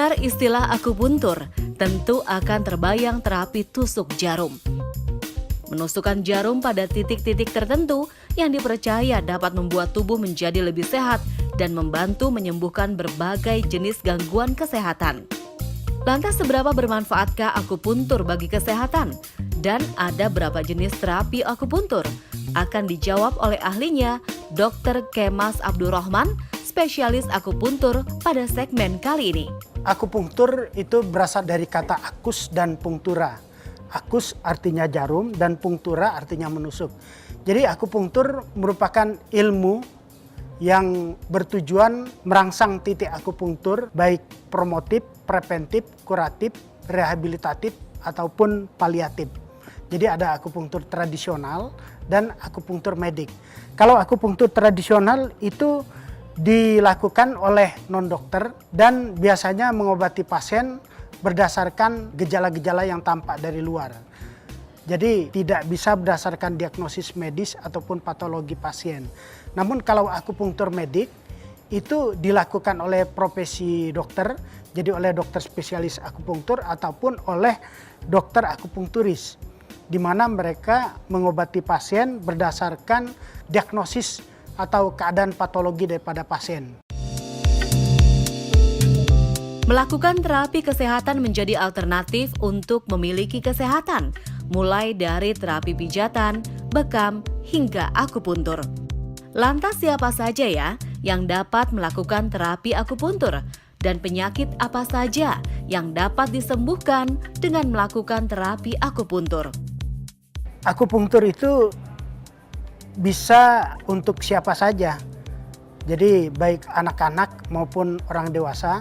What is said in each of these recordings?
Mendengar istilah akupuntur, tentu akan terbayang terapi tusuk jarum. Menusukkan jarum pada titik-titik tertentu yang dipercaya dapat membuat tubuh menjadi lebih sehat dan membantu menyembuhkan berbagai jenis gangguan kesehatan. Lantas seberapa bermanfaatkah akupuntur bagi kesehatan? Dan ada berapa jenis terapi akupuntur? Akan dijawab oleh ahlinya, Dr. Kemas Abdurrahman, spesialis akupuntur pada segmen kali ini. Akupunktur itu berasal dari kata akus dan punktura. Akus artinya jarum dan punktura artinya menusuk. Jadi akupunktur merupakan ilmu yang bertujuan merangsang titik akupunktur baik promotif, preventif, kuratif, rehabilitatif ataupun paliatif. Jadi ada akupunktur tradisional dan akupunktur medik. Kalau akupunktur tradisional itu dilakukan oleh non-dokter dan biasanya mengobati pasien berdasarkan gejala-gejala yang tampak dari luar. Jadi tidak bisa berdasarkan diagnosis medis ataupun patologi pasien. Namun kalau akupunktur medik itu dilakukan oleh profesi dokter, jadi oleh dokter spesialis akupunktur ataupun oleh dokter akupunkturis, di mana mereka mengobati pasien berdasarkan diagnosis atau keadaan patologi daripada pasien. Melakukan terapi kesehatan menjadi alternatif untuk memiliki kesehatan, mulai dari terapi pijatan, bekam, hingga akupuntur. Lantas siapa saja ya yang dapat melakukan terapi akupuntur? Dan penyakit apa saja yang dapat disembuhkan dengan melakukan terapi akupuntur? Akupunktur itu bisa untuk siapa saja. Jadi baik anak-anak maupun orang dewasa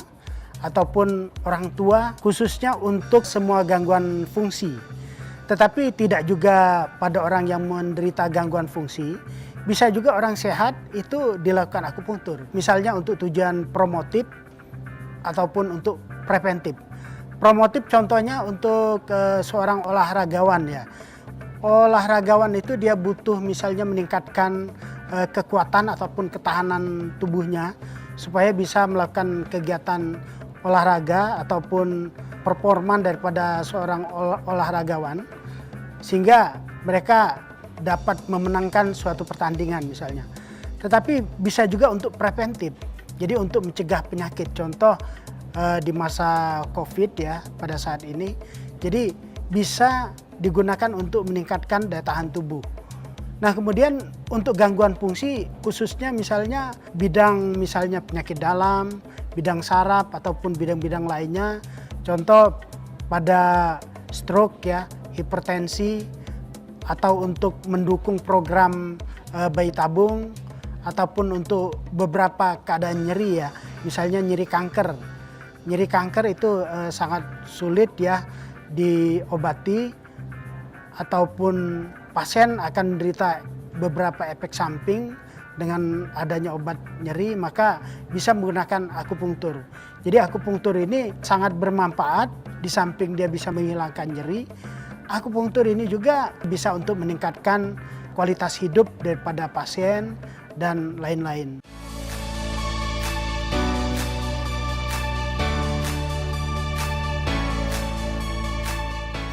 ataupun orang tua, khususnya untuk semua gangguan fungsi. Tetapi tidak juga pada orang yang menderita gangguan fungsi, bisa juga orang sehat itu dilakukan akupunktur. Misalnya untuk tujuan promotif ataupun untuk preventif. Promotif contohnya untuk seorang olahragawan ya. Olahragawan itu dia butuh misalnya meningkatkan kekuatan ataupun ketahanan tubuhnya supaya bisa melakukan kegiatan olahraga ataupun performa daripada seorang olahragawan sehingga mereka dapat memenangkan suatu pertandingan misalnya. Tetapi bisa juga untuk preventif. Jadi untuk mencegah penyakit. Contoh di masa COVID ya pada saat ini. Jadi bisa digunakan untuk meningkatkan daya tahan tubuh. Nah kemudian untuk gangguan fungsi khususnya misalnya bidang misalnya penyakit dalam, bidang saraf ataupun bidang-bidang lainnya. Contoh pada stroke ya, hipertensi atau untuk mendukung program bayi tabung ataupun untuk beberapa keadaan nyeri ya, misalnya nyeri kanker. Nyeri kanker itu sangat sulit ya diobati ataupun pasien akan menderita beberapa efek samping dengan adanya obat nyeri, maka bisa menggunakan akupunktur. Jadi akupunktur ini sangat bermanfaat, di samping dia bisa menghilangkan nyeri, akupunktur ini juga bisa untuk meningkatkan kualitas hidup daripada pasien dan lain-lain.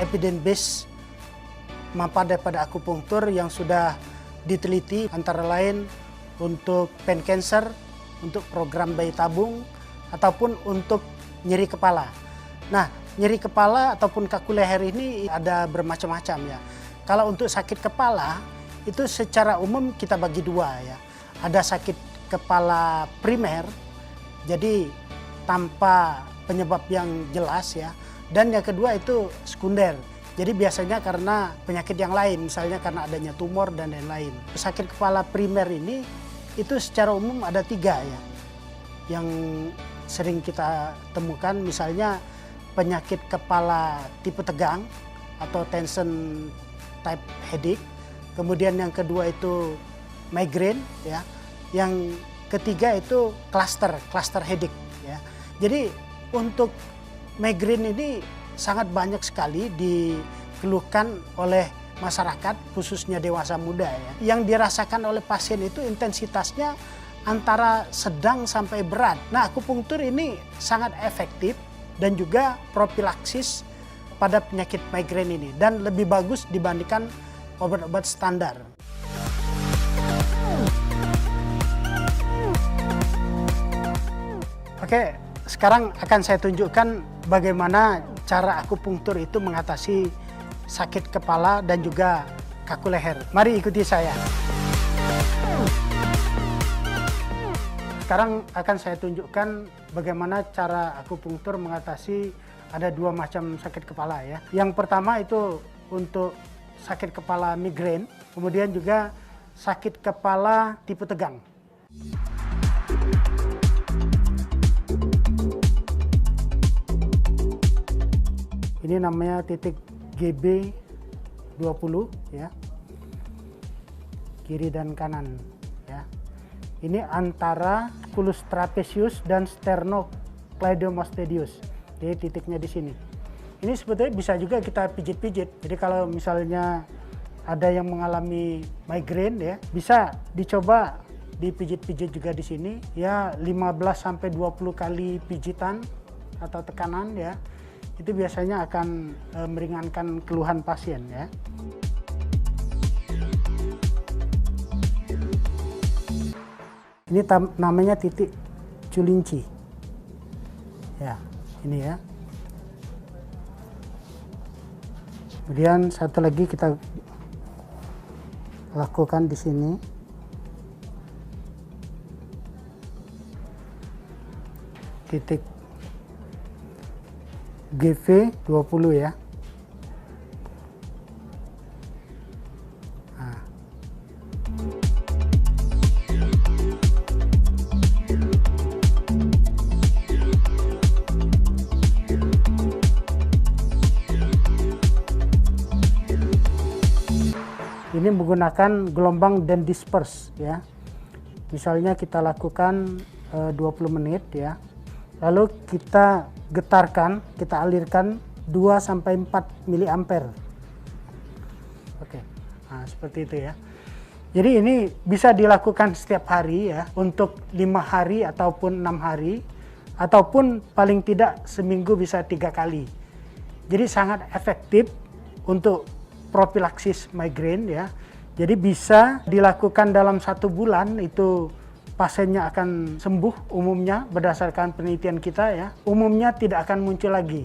Evidence based manfaat daripada akupunktur yang sudah diteliti antara lain untuk pain cancer, untuk program bayi tabung, ataupun untuk nyeri kepala. Nah, nyeri kepala ataupun kaku leher ini ada bermacam-macam ya. Kalau untuk sakit kepala, itu secara umum kita bagi dua ya. Ada sakit kepala primer, jadi tanpa penyebab yang jelas ya. Dan yang kedua itu sekunder. Jadi biasanya karena penyakit yang lain, misalnya karena adanya tumor dan lain-lain. Sakit kepala primer ini itu secara umum ada 3 ya, yang sering kita temukan, misalnya penyakit kepala tipe tegang atau tension type headache. Kemudian yang kedua itu migraine ya. Yang ketiga itu cluster headache ya. Jadi untuk migraine ini sangat banyak sekali dikeluhkan oleh masyarakat, khususnya dewasa muda ya. Yang dirasakan oleh pasien itu intensitasnya antara sedang sampai berat. Nah, akupunktur ini sangat efektif dan juga profilaksis pada penyakit migrain ini, dan lebih bagus dibandingkan obat-obat standar. Oke, sekarang akan saya tunjukkan bagaimana cara akupunktur itu mengatasi sakit kepala dan juga kaku leher. Mari ikuti saya. Sekarang akan saya tunjukkan bagaimana cara akupunktur mengatasi ada 2 macam sakit kepala ya. Yang pertama itu untuk sakit kepala migrain, kemudian juga sakit kepala tipe tegang. Ini namanya titik GB 20 ya. Kiri dan kanan ya. Ini antara sculus trapezius dan sternocleidomastoideus. Jadi titiknya di sini. Ini sebetulnya bisa juga kita pijit-pijit. Jadi kalau misalnya ada yang mengalami migrain ya, bisa dicoba dipijit-pijit juga di sini ya, 15 sampai 20 kali pijitan atau tekanan ya. Itu biasanya akan meringankan keluhan pasien ya. Ini namanya titik culinci. Ya, ini ya. Kemudian satu lagi kita lakukan di sini. Titik GV 20 ya. Nah. Ini menggunakan gelombang dan disperse ya. Misalnya kita lakukan 20 menit ya. Lalu kita getarkan, kita alirkan 2 sampai 4 miliampere. Oke. Nah, seperti itu ya. Jadi ini bisa dilakukan setiap hari ya, untuk 5 hari ataupun 6 hari, ataupun paling tidak seminggu bisa 3 kali. Jadi sangat efektif untuk profilaksis migrain ya. Jadi bisa dilakukan dalam 1 bulan, itu pasiennya akan sembuh umumnya berdasarkan penelitian kita ya. Umumnya tidak akan muncul lagi.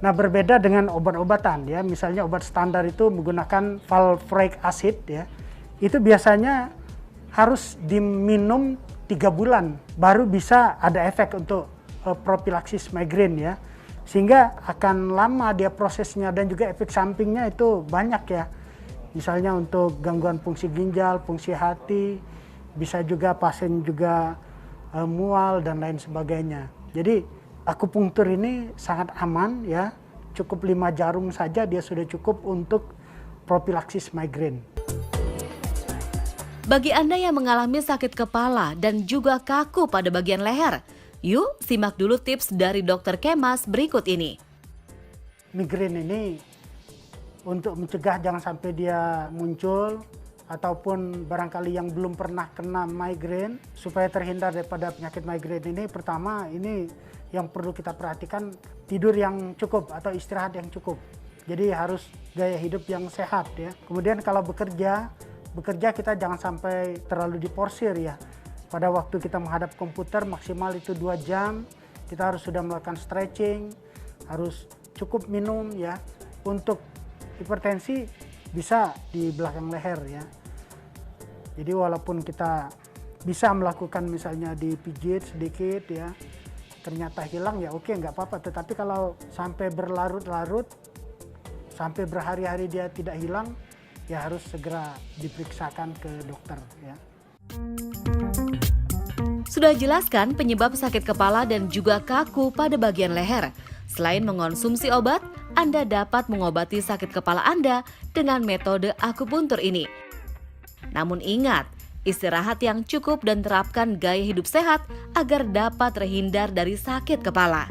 Nah, berbeda dengan obat-obatan ya. Misalnya obat standar itu menggunakan valproic acid ya. Itu biasanya harus diminum 3 bulan baru bisa ada efek untuk profilaksis migrain ya. Sehingga akan lama dia prosesnya, dan juga efek sampingnya itu banyak ya. Misalnya untuk gangguan fungsi ginjal, fungsi hati, bisa juga pasien juga mual dan lain sebagainya. Jadi akupunktur ini sangat aman ya. Cukup 5 jarum saja dia sudah cukup untuk profilaksis migrain. Bagi Anda yang mengalami sakit kepala dan juga kaku pada bagian leher, yuk simak dulu tips dari Dr. Kemas berikut ini. Migrain ini untuk mencegah jangan sampai dia muncul, ataupun barangkali yang belum pernah kena migrain, supaya terhindar daripada penyakit migrain ini, pertama ini yang perlu kita perhatikan, tidur yang cukup atau istirahat yang cukup. Jadi harus gaya hidup yang sehat ya. Kemudian kalau bekerja kita jangan sampai terlalu diporsir ya. Pada waktu kita menghadap komputer maksimal itu 2 jam, kita harus sudah melakukan stretching, harus cukup minum ya. Untuk hipertensi bisa di belakang leher ya. Jadi walaupun kita bisa melakukan misalnya dipijit sedikit ya, ternyata hilang ya oke, nggak apa-apa. Tetapi kalau sampai berlarut-larut, sampai berhari-hari dia tidak hilang, ya harus segera diperiksakan ke dokter ya. Sudah jelaskan penyebab sakit kepala dan juga kaku pada bagian leher. Selain mengonsumsi obat, Anda dapat mengobati sakit kepala Anda dengan metode akupuntur ini. Namun ingat, istirahat yang cukup dan terapkan gaya hidup sehat agar dapat terhindar dari sakit kepala.